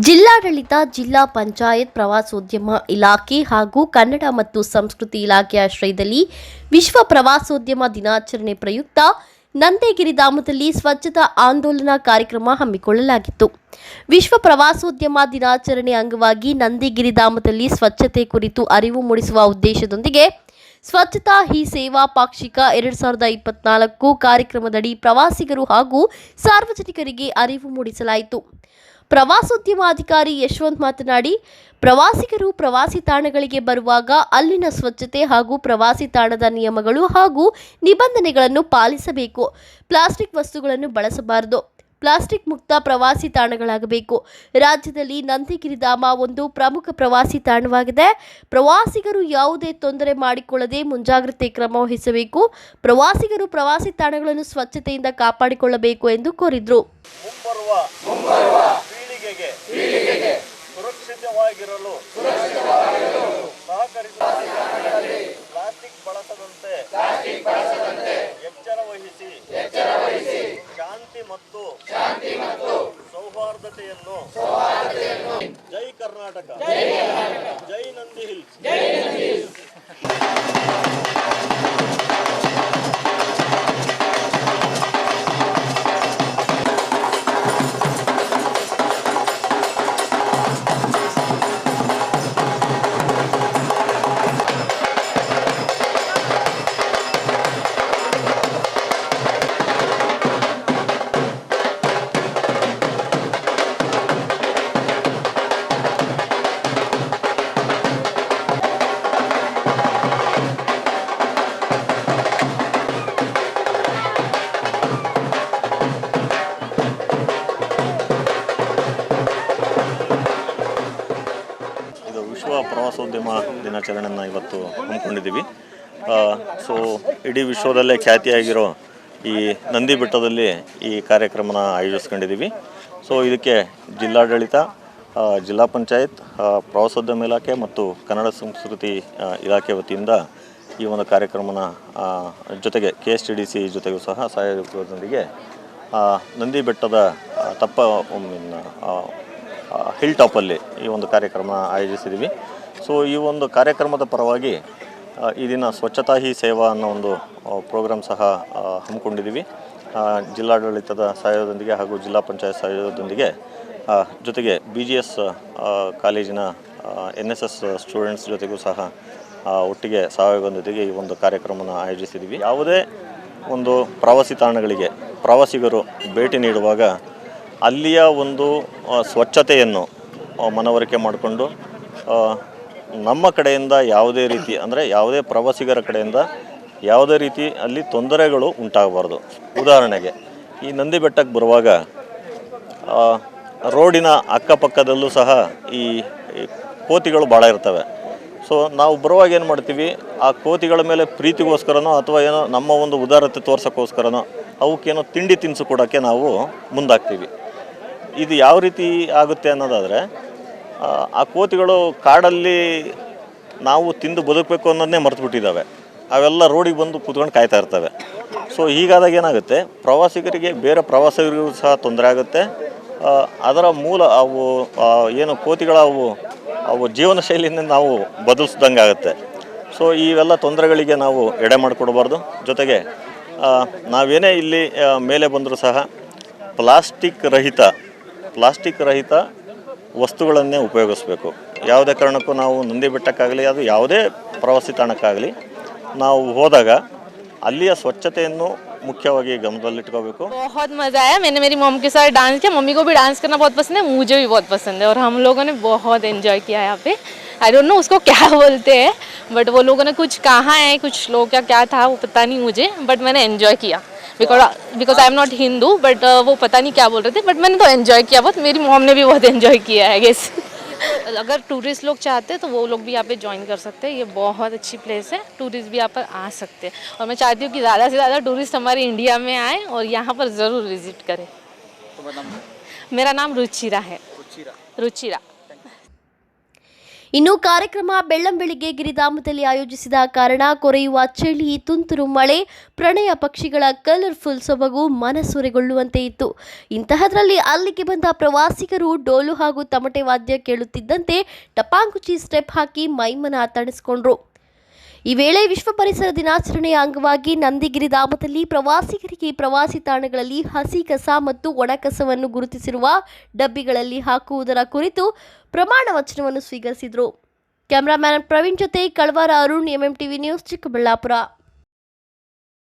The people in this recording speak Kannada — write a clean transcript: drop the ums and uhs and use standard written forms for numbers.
ಜಿಲ್ಲಾಡಳಿತ, ಜಿಲ್ಲಾ ಪಂಚಾಯತ್, ಪ್ರವಾಸೋದ್ಯಮ ಇಲಾಖೆ ಹಾಗೂ ಕನ್ನಡ ಮತ್ತು ಸಂಸ್ಕೃತಿ ಇಲಾಖೆ ಆಶ್ರಯದಲ್ಲಿ ವಿಶ್ವ ಪ್ರವಾಸೋದ್ಯಮ ದಿನಾಚರಣೆ ಪ್ರಯುಕ್ತ ನಂದಿಗಿರಿಧಾಮದಲ್ಲಿ ಸ್ವಚ್ಛತಾ ಆಂದೋಲನ ಕಾರ್ಯಕ್ರಮ ಹಮ್ಮಿಕೊಳ್ಳಲಾಗಿತ್ತು. ವಿಶ್ವ ಪ್ರವಾಸೋದ್ಯಮ ದಿನಾಚರಣೆ ಅಂಗವಾಗಿ ನಂದಿಗಿರಿಧಾಮದಲ್ಲಿ ಸ್ವಚ್ಛತೆ ಕುರಿತು ಅರಿವು ಮೂಡಿಸುವ ಉದ್ದೇಶದೊಂದಿಗೆ ಸ್ವಚ್ಛತಾ ಹಿ ಸೇವಾ ಪಾಕ್ಷಿಕ 2024 ಕಾರ್ಯಕ್ರಮದಡಿ ಪ್ರವಾಸಿಗರು ಹಾಗೂ ಸಾರ್ವಜನಿಕರಿಗೆ ಅರಿವು ಮೂಡಿಸಲಾಯಿತು. ಪ್ರವಾಸೋದ್ಯಮಾಧಿಕಾರಿ ಯಶವಂತ್ ಮಾತನಾಡಿ, ಪ್ರವಾಸಿಗರು ಪ್ರವಾಸಿ ತಾಣಗಳಿಗೆ ಬರುವಾಗ ಅಲ್ಲಿನ ಸ್ವಚ್ಛತೆ ಹಾಗೂ ಪ್ರವಾಸಿ ತಾಣದ ನಿಯಮಗಳು ಹಾಗೂ ನಿಬಂಧನೆಗಳನ್ನು ಪಾಲಿಸಬೇಕು. ಪ್ಲಾಸ್ಟಿಕ್ ವಸ್ತುಗಳನ್ನು ಬಳಸಬಾರದು. ಪ್ಲಾಸ್ಟಿಕ್ ಮುಕ್ತ ಪ್ರವಾಸಿ ತಾಣಗಳಾಗಬೇಕು. ರಾಜ್ಯದಲ್ಲಿ ನಂದಿಗಿರಿಧಾಮ ಒಂದು ಪ್ರಮುಖ ಪ್ರವಾಸಿ ತಾಣವಾಗಿದೆ. ಪ್ರವಾಸಿಗರು ಯಾವುದೇ ತೊಂದರೆ ಮಾಡಿಕೊಳ್ಳದೆ ಮುಂಜಾಗ್ರತೆ ಕ್ರಮ ವಹಿಸಬೇಕು. ಪ್ರವಾಸಿಗರು ಪ್ರವಾಸಿ ತಾಣಗಳನ್ನು ಸ್ವಚ್ಛತೆಯಿಂದ ಕಾಪಾಡಿಕೊಳ್ಳಬೇಕು ಎಂದು ಕೋರಿದರು. ಪೀಳಿಗೆಗೆ ಸುರಕ್ಷಿತವಾಗಿರಲು ಸಹಕರಿಸುವ ಪ್ಲಾಸ್ಟಿಕ್ ಬಳಸದಂತೆ ಎಚ್ಚರ ವಹಿಸಿ ಶಾಂತಿ ಮತ್ತು ಸೌಹಾರ್ದತೆಯನ್ನು ಜೈ ಕರ್ನಾಟಕ, ಜೈ ನಂದಿ ಹಿಲ್ಸ್. ವಿಶ್ವ ಪ್ರವಾಸೋದ್ಯಮ ದಿನಾಚರಣೆಯನ್ನು ಇವತ್ತು ಹಮ್ಮಿಕೊಂಡಿದ್ದೀವಿ. ಸೊ ಇಡೀ ವಿಶ್ವದಲ್ಲೇ ಖ್ಯಾತಿಯಾಗಿರೋ ಈ ನಂದಿ ಬೆಟ್ಟದಲ್ಲಿ ಈ ಕಾರ್ಯಕ್ರಮನ ಆಯೋಜಿಸ್ಕೊಂಡಿದ್ದೀವಿ. ಸೊ ಇದಕ್ಕೆ ಜಿಲ್ಲಾಡಳಿತ, ಜಿಲ್ಲಾ ಪಂಚಾಯತ್, ಪ್ರವಾಸೋದ್ಯಮ ಇಲಾಖೆ ಮತ್ತು ಕನ್ನಡ ಸಂಸ್ಕೃತಿ ಇಲಾಖೆ ವತಿಯಿಂದ ಈ ಒಂದು ಕಾರ್ಯಕ್ರಮನ ಜೊತೆಗೆ KSTDC ಜೊತೆಗೂ ಸಹ ಸಹಯೋಗದೊಂದಿಗೆ ನಂದಿ ಬೆಟ್ಟದ ಹಿಲ್ ಟಾಪಲ್ಲಿ ಈ ಒಂದು ಕಾರ್ಯಕ್ರಮ ಆಯೋಜಿಸಿದ್ದೀವಿ. ಸೊ ಈ ಒಂದು ಕಾರ್ಯಕ್ರಮದ ಪರವಾಗಿ ಈ ದಿನ ಸ್ವಚ್ಛತಾ ಹಿ ಸೇವಾ ಅನ್ನೋ ಒಂದು ಪ್ರೋಗ್ರಾಮ್ ಸಹ ಹಮ್ಮಿಕೊಂಡಿದ್ದೀವಿ. ಜಿಲ್ಲಾಡಳಿತದ ಸಹಯೋಗದೊಂದಿಗೆ ಹಾಗೂ ಜಿಲ್ಲಾ ಪಂಚಾಯತ್ ಸಹಯೋಗದೊಂದಿಗೆ ಜೊತೆಗೆ BGS ಕಾಲೇಜಿನ NSS ಸ್ಟೂಡೆಂಟ್ಸ್ ಜೊತೆಗೂ ಸಹ ಒಟ್ಟಿಗೆ ಸಹಯೋಗದೊಂದಿಗೆ ಈ ಒಂದು ಕಾರ್ಯಕ್ರಮನ ಆಯೋಜಿಸಿದ್ದೀವಿ. ಯಾವುದೇ ಒಂದು ಪ್ರವಾಸಿ ತಾಣಗಳಿಗೆ ಪ್ರವಾಸಿಗರು ಭೇಟಿ ನೀಡುವಾಗ ಅಲ್ಲಿಯ ಒಂದು ಸ್ವಚ್ಛತೆಯನ್ನು ಮನವರಿಕೆ ಮಾಡಿಕೊಂಡು ನಮ್ಮ ಕಡೆಯಿಂದ ಯಾವುದೇ ರೀತಿ ಅಂದರೆ ಯಾವುದೇ ಪ್ರವಾಸಿಗರ ಕಡೆಯಿಂದ ಯಾವುದೇ ರೀತಿ ಅಲ್ಲಿ ತೊಂದರೆಗಳು ಉಂಟಾಗಬಾರ್ದು. ಉದಾಹರಣೆಗೆ ಈ ನಂದಿ ಬೆಟ್ಟಕ್ಕೆ ಬರುವಾಗ ರೋಡಿನ ಅಕ್ಕಪಕ್ಕದಲ್ಲೂ ಸಹ ಈ ಕೋತಿಗಳು ಭಾಳ ಇರ್ತವೆ. ಸೊ ನಾವು ಬರುವಾಗ ಏನು ಮಾಡ್ತೀವಿ, ಆ ಕೋತಿಗಳ ಮೇಲೆ ಪ್ರೀತಿಗೋಸ್ಕರನೋ ಅಥವಾ ಏನೋ ನಮ್ಮ ಒಂದು ಉದಾರತೆ ತೋರ್ಸೋಕ್ಕೋಸ್ಕರನೋ ಅವಕ್ಕೇನೋ ತಿಂಡಿ ತಿನಿಸು ಕೊಡೋಕ್ಕೆ ನಾವು ಮುಂದಾಗ್ತೀವಿ. ಇದು ಯಾವ ರೀತಿ ಆಗುತ್ತೆ ಅನ್ನೋದಾದರೆ, ಆ ಕೋತಿಗಳು ಕಾಡಲ್ಲಿ ನಾವು ತಿಂದು ಬದುಕಬೇಕು ಅನ್ನೋದನ್ನೇ ಮರೆತುಬಿಟ್ಟಿದ್ದಾವೆ. ಅವೆಲ್ಲ ರೋಡಿಗೆ ಬಂದು ಕೂತ್ಕೊಂಡು ಕಾಯ್ತಾ ಇರ್ತವೆ. ಸೊ ಹೀಗಾದಾಗ ಏನಾಗುತ್ತೆ, ಪ್ರವಾಸಿಗರಿಗೆ, ಬೇರೆ ಪ್ರವಾಸಿಗರಿಗೂ ಸಹ ತೊಂದರೆ ಆಗುತ್ತೆ. ಅದರ ಮೂಲ ಅವು ಏನು ಕೋತಿಗಳ ಅವು ಜೀವನ ಶೈಲಿಯಿಂದ ನಾವು ಬದಲಿಸ್ದಂಗೆ ಆಗುತ್ತೆ. ಸೊ ಇವೆಲ್ಲ ತೊಂದರೆಗಳಿಗೆ ನಾವು ಎಡೆ ಮಾಡಿಕೊಡಬಾರ್ದು. ಜೊತೆಗೆ ನಾವೇನೇ ಇಲ್ಲಿ ಮೇಲೆ ಬಂದರೂ ಸಹ ಪ್ಲಾಸ್ಟಿಕ್ ರಹಿತ ವಸ್ತುಗಳನ್ನೇ ಉಪಯೋಗಿಸಬೇಕು. ಯಾವುದೇ ಕಾರಣಕ್ಕೂ ನಾವು ನಂದಿ ಬೆಟ್ಟಕ್ಕಾಗಲಿ, ಅದು ಯಾವುದೇ ಪ್ರವಾಸಿ ತಾಣಕ್ಕಾಗಲಿ ನಾವು ಹೋದಾಗ ಅಲ್ಲಿಯ ಸ್ವಚ್ಛತೆಯನ್ನು ಮುಖ್ಯವಾಗಿ ಗಮನದಲ್ಲಿಟ್ಕೋಬೇಕು. बहुत मज़ा आया. मैंने मेरी मॉम के साथ डांस किया. मम्मी को भी डांस करना बहुत पसंद है, मुझे भी बहुत पसंद है और हम लोगों ने बहुत एंजॉय किया यहाँ पे. आई डोंट नो उसको क्या बोलते हैं, बट वो लोगों ने कुछ कहा है, कुछ लोग क्या था वो पता नहीं मुझे, बट मैंने एंजॉय किया. Because I am not Hindu, but वो पता नहीं क्या बोल रहे थे, बट मैंने तो एंजॉय किया बहुत. मेरी मॉम ने भी बहुत एंजॉय किया है गेस. अगर टूरिस्ट लोग चाहते हैं तो वो लोग भी यहाँ पे ज्वाइन कर सकते हैं. ये बहुत अच्छी प्लेस है, टूरिस्ट भी यहाँ पर आ सकते हैं और मैं चाहती हूँ कि ज़्यादा से ज़्यादा टूरिस्ट हमारे इंडिया में आए और यहाँ पर ज़रूर विजिट करें. मेरा नाम रुचिरा है. रुचिरा. ಇನ್ನು ಕಾರ್ಯಕ್ರಮ ಬೆಳ್ಳಂಬೆಳಿಗ್ಗೆ ಗಿರಿಧಾಮದಲ್ಲಿ ಆಯೋಜಿಸಿದ ಕಾರಣ ಕೊರೆಯುವ ಚಳಿ, ತುಂತುರು ಮಳೆ, ಪ್ರಣಯ ಪಕ್ಷಿಗಳ ಕಲರ್ಫುಲ್ ಸೊಬಗು ಮನಸೂರೆಗೊಳ್ಳುವಂತೆ ಇತ್ತು. ಇಂತಹದ್ರಲ್ಲಿ ಅಲ್ಲಿಗೆ ಬಂದ ಪ್ರವಾಸಿಗರು ಡೋಲು ಹಾಗೂ ತಮಟೆ ವಾದ್ಯ ಕೇಳುತ್ತಿದ್ದಂತೆ ಟಪಾಂಗುಚಿ ಸ್ಟೆಪ್ ಹಾಕಿ ಮೈಮನ ತಣಿಸಿಕೊಂಡ್ರು. ಈ ವೇಳೆ ವಿಶ್ವ ಪರಿಸರ ದಿನಾಚರಣೆಯ ಅಂಗವಾಗಿ ನಂದಿಗಿರಿಧಾಮದಲ್ಲಿ ಪ್ರವಾಸಿಗರಿಗೆ ಪ್ರವಾಸಿ ತಾಣಗಳಲ್ಲಿ ಹಸಿ ಕಸ ಮತ್ತು ಒಣ ಕಸವನ್ನು ಗುರುತಿಸಿರುವ ಡಬ್ಬಿಗಳಲ್ಲಿ ಹಾಕುವುದರ ಕುರಿತು ಪ್ರಮಾಣ ವಚನವನ್ನು ಸ್ವೀಕರಿಸಿದರು. ಕ್ಯಾಮರಾಮ್ಯಾನ್ ಪ್ರವೀಣ್ ಜೊತೆ ಕಳ್ವಾರ ಅರುಣ್, ಎಂಎಂಟಿವಿ ನ್ಯೂಸ್, ಚಿಕ್ಕಬಳ್ಳಾಪುರ.